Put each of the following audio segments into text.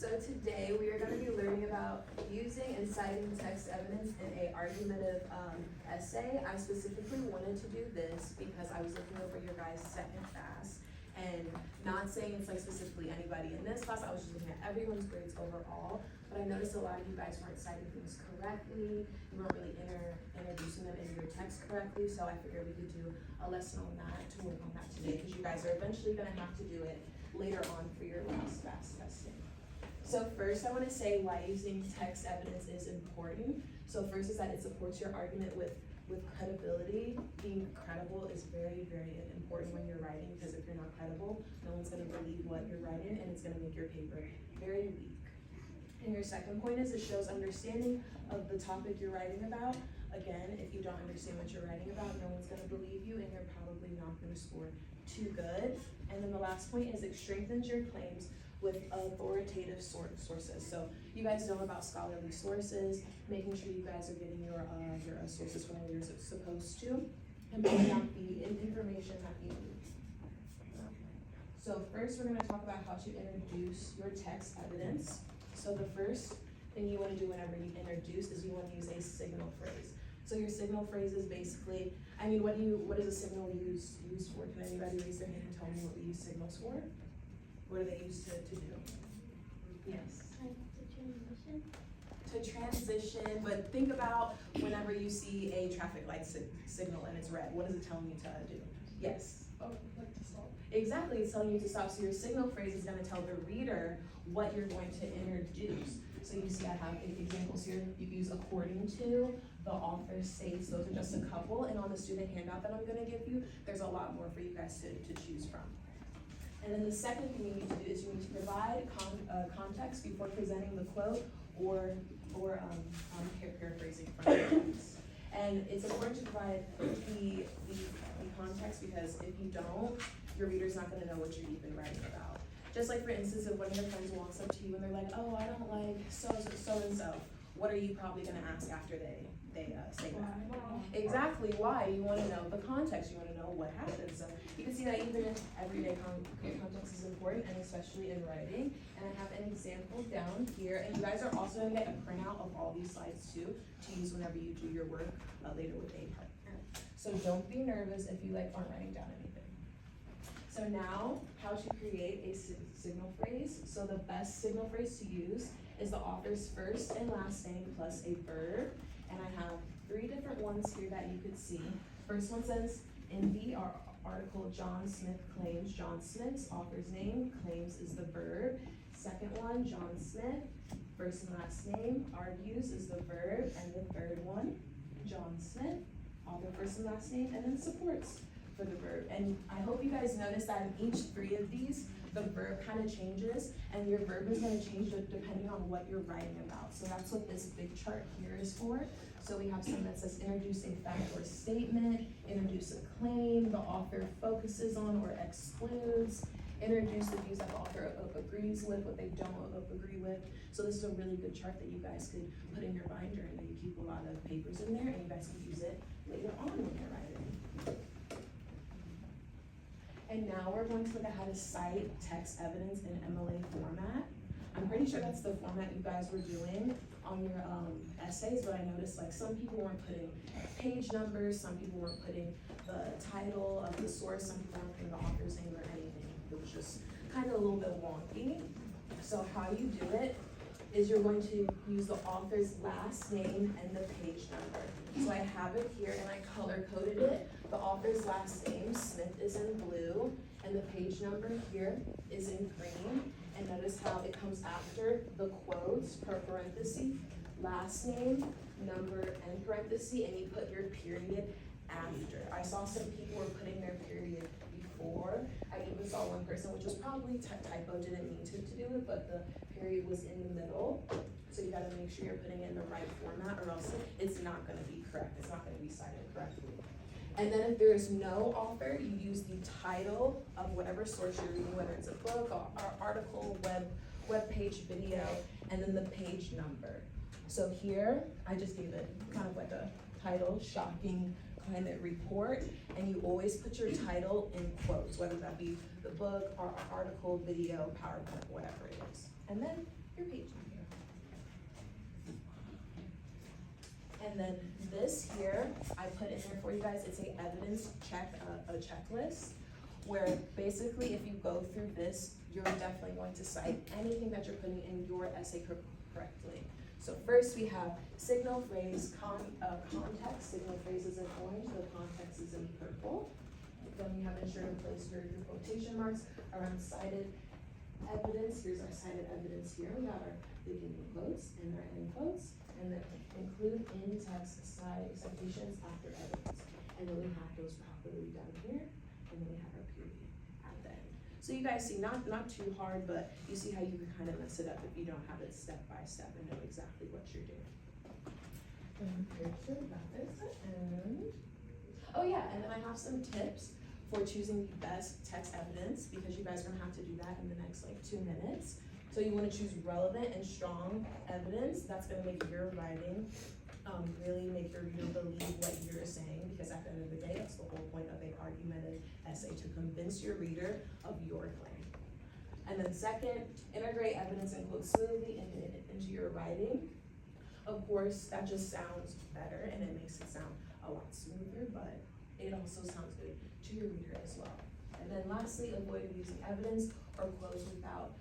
So today we are going to be learning about using and citing text evidence in an argumentative essay. I specifically wanted to do this because I was looking over your guys' second class, and not saying it's like specifically anybody in this class, I was just looking at everyone's grades overall, but I noticed a lot of you guys weren't citing things correctly, you weren't really introducing them in your text correctly, so I figured we could do a lesson on that, to work on that today, because you guys are eventually going to have to do it later on for your last fast testing. So first I want to say why using text evidence is important. So first is that it supports your argument with credibility. Being credible is very, very important when you're writing, because if you're not credible, no one's going to believe what you're writing, and it's going to make your paper very weak. And your second point is it shows understanding of the topic you're writing about. Again, if you don't understand what you're writing about, no one's going to believe you, and you're probably not going to score too good. And then the last point is it strengthens your claims with authoritative sources. So you guys know about scholarly sources, making sure you guys are getting your sources from where you're supposed to, and putting out the information that you need. So first we're going to talk about how to introduce your text evidence. So the first thing you want to do whenever you introduce is you want to use a signal phrase. So your signal phrase is basically, what is a signal used for? Can anybody raise their hand and tell me what we use signals for? What are they used to do? Yes. To transition, but think about whenever you see a traffic light signal and it's red, what is it telling you to do? Yes. Oh, like to stop. Exactly, it's telling you to stop. So your signal phrase is going to tell the reader what you're going to introduce. So you see I have examples here. You use according to, the author states, those are just a couple. And on the student handout that I'm going to give you, there's a lot more for you guys to choose from. And then the second thing you need to do is you need to provide context before presenting the quote or paraphrasing from the text. And it's important to provide the context, because if you don't, your reader's not going to know what you're even writing about. Just like, for instance, if one of your friends walks up to you and they're like, oh, I don't like so-and-so, what are you probably going to ask after they say that? Exactly, why? You want to know the context, you want to know what happened. So you can see that even in everyday context is important, and especially in writing. And I have an example down here, and you guys are also going to get a printout of all these slides too, to use whenever you do your work later with a partner. So don't be nervous if you aren't writing down anything. So now, how to create a signal phrase. So the best signal phrase to use is the author's first and last name plus a verb. And I have 3 different ones here that you could see. First one says, in the article, John Smith claims. John Smith's author's name, claims is the verb. Second one, John Smith, first and last name, argues is the verb. And the third one, John Smith, author first and last name, and then supports for the verb. And I hope you guys notice that in each 3 of these, the verb kind of changes, and your verb is going to change depending on what you're writing about. So that's what this big chart here is for. So we have some that says introduce a fact or statement, introduce a claim, the author focuses on or excludes, introduce the views that the author agrees with, what they don't agree with. So this is a really good chart that you guys could put in your binder, and then you keep a lot of papers in there, and you guys can use it later on when you're writing. And now we're going to look at how to cite text evidence in MLA format. I'm pretty sure that's the format you guys were doing on your essays, but I noticed some people weren't putting page numbers, some people weren't putting the title of the source, some people weren't putting the author's name or anything. It was just kind of a little bit wonky. So how you do it is you're going to use the author's last name and the page number. So I have it here and I color coded it. The author's last name, Smith, is in blue, and the page number here is in green. And notice how it comes after the quotes, per parenthesis, last name, number, and parenthesis, and you put your period after. I saw some people were putting their period before. I even saw one person, which was probably typo, didn't mean to do it, but the period was in the middle. So you gotta make sure you're putting it in the right format, or else it's not gonna be correct. It's not gonna be cited correctly. And then if there is no author, you use the title of whatever source you're reading, whether it's a book, or article, web page, video, and then the page number. So here, I just gave it kind of like a title, shocking climate report, and you always put your title in quotes, whether that be the book, or article, video, PowerPoint, whatever it is. And then your page. And then this here, I put in here for you guys, it's a evidence a checklist, where basically if you go through this, you're definitely going to cite anything that you're putting in your essay correctly. So first we have signal phrase, context, signal phrase is in orange, the context is in purple. Then we have ensure to place your quotation marks around cited evidence. Here's our cited evidence here. We have our beginning quotes and our end quotes. And then include in text citations after evidence. And then we have those properly done here. And then we have our period at the end. So you guys see, not too hard, but you see how you can kind of mess it up if you don't have it step by step and know exactly what you're doing. And oh yeah, and then I have some tips for choosing the best text evidence, because you guys are gonna have to do that in the next like 2 minutes. So you wanna choose relevant and strong evidence. That's gonna make your writing really make your reader believe what you're saying, because at the end of the day, that's the whole point of an argumentative essay, to convince your reader of your claim. And then second, integrate evidence and quote smoothly into your writing. Of course, that just sounds better and it makes it sound a lot smoother, but it also sounds good to your reader as well. And then lastly, avoid using evidence or quotes without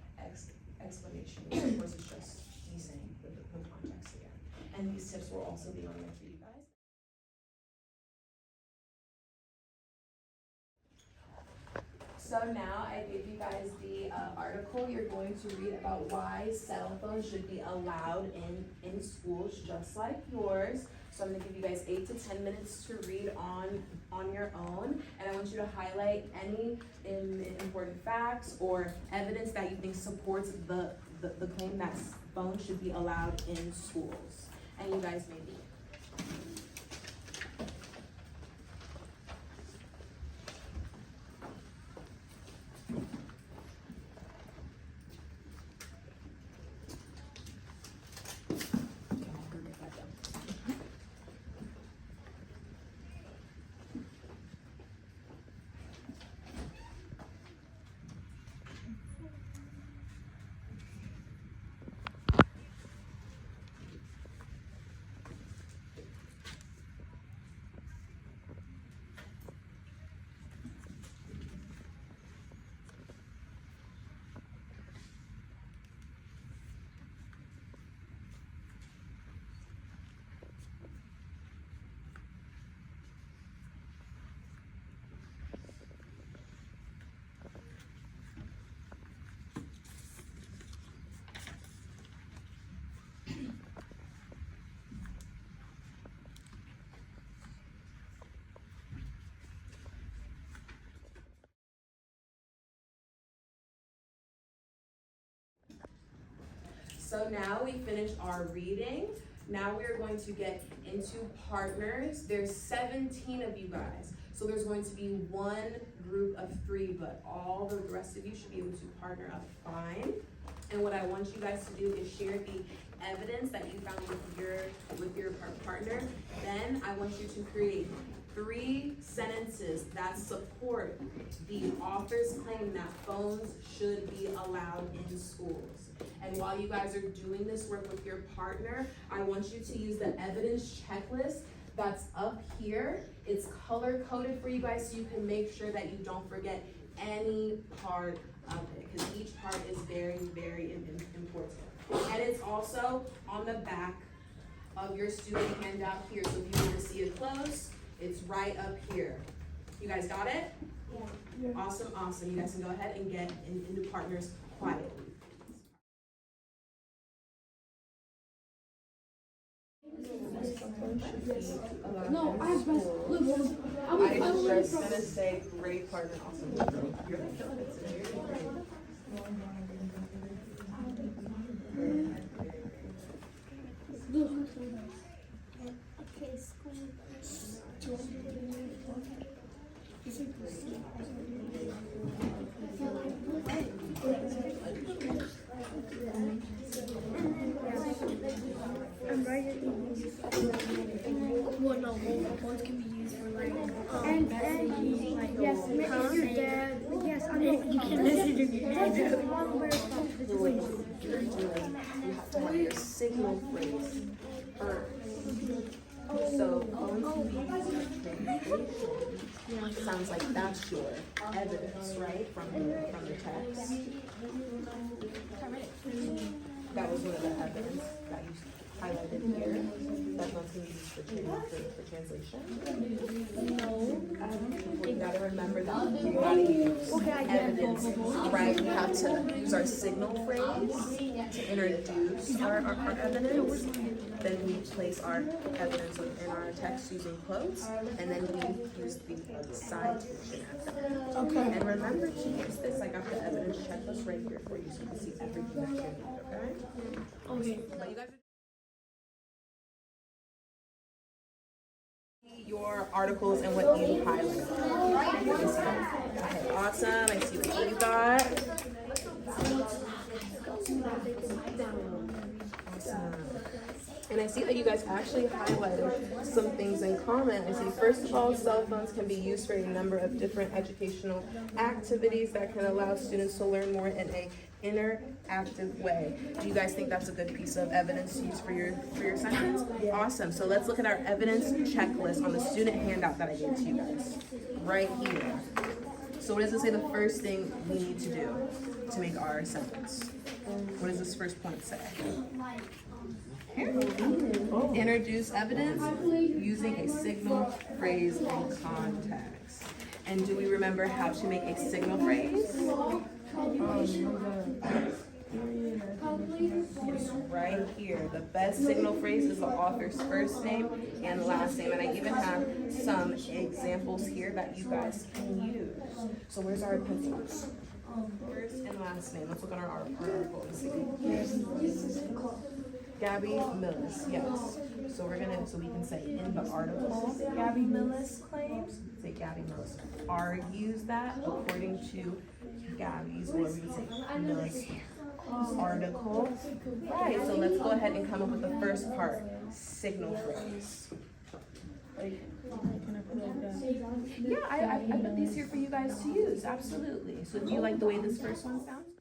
explanation. Of course, it's just me saying the context again. And these tips will also be on there for you guys. So now I gave you guys the article. You're going to read about why cell phones should be allowed in schools just like yours. So I'm gonna give you guys 8 to 10 minutes to read on your own. And I want you to highlight any important facts or evidence that you think supports the claim that phones should be allowed in schools. And you guys may be. So now we finished our reading. Now we're going to get into partners. There's 17 of you guys. So there's going to be one group of 3, but all the rest of you should be able to partner up fine. And what I want you guys to do is share the evidence that you found with your partner. Then I want you to create 3 sentences that support the author's claim that phones should be allowed in schools. And while you guys are doing this work with your partner, I want you to use the evidence checklist that's up here. It's color coded for you guys so you can make sure that you don't forget any part of it, because each part is very, very important. And it's also on the back of your student handout here. So if you want to see it close, it's right up here. You guys got it? Yeah. Awesome, awesome. You guys can go ahead and get into partners quietly. No, I was just gonna say great partner, awesome. You're killing it today. Okay, school. I'm writing. Well, no, both can be used for like messaging, like yes, your dad. Yes, I know. You can message your dad. That's one where you're doing, you have to have your signal phrase earned. So going to be sounds like that's your evidence, right, from the text. That was one of the evidence that you highlighted here. That's not going to be used for translation. No. You gotta remember that you gotta use evidence, right? We have to use our signal phrase to introduce our evidence. Then we place our evidence in our text using quotes, and then we use the citation at the end. Okay. And remember to use this. I got the evidence checklist right here for you, so you can see everything that you need. Okay. Okay. But you guys. Your articles and what you highlighted. Okay, awesome. I see what you got. Awesome. And I see that you guys actually highlighted some things in common. I see, first of all, cell phones can be used for a number of different educational activities that can allow students to learn more in a interactive way. Do you guys think that's a good piece of evidence to use for your sentence? Awesome. So let's look at our evidence checklist on the student handout that I gave to you guys right here. So what does it say the first thing we need to do to make our sentence? What does this first point say? Here. Introduce evidence using a signal, phrase, and context. And do we remember how to make a signal phrase? Yes, right here. The best signal phrase is the author's first name and last name. And I even have some examples here that you guys can use. So where's our pencils? First and last name. Let's look at our article and see. Gabby Millis, yes. So we can say in the article, Gabby Millis claims, say Gabby Millis argues that according to Gabby's, or we would say Millis article. Right, so let's go ahead and come up with the first part, signal phrase. Yeah, I put these here for you guys to use, absolutely. So do you like the way this first one sounds?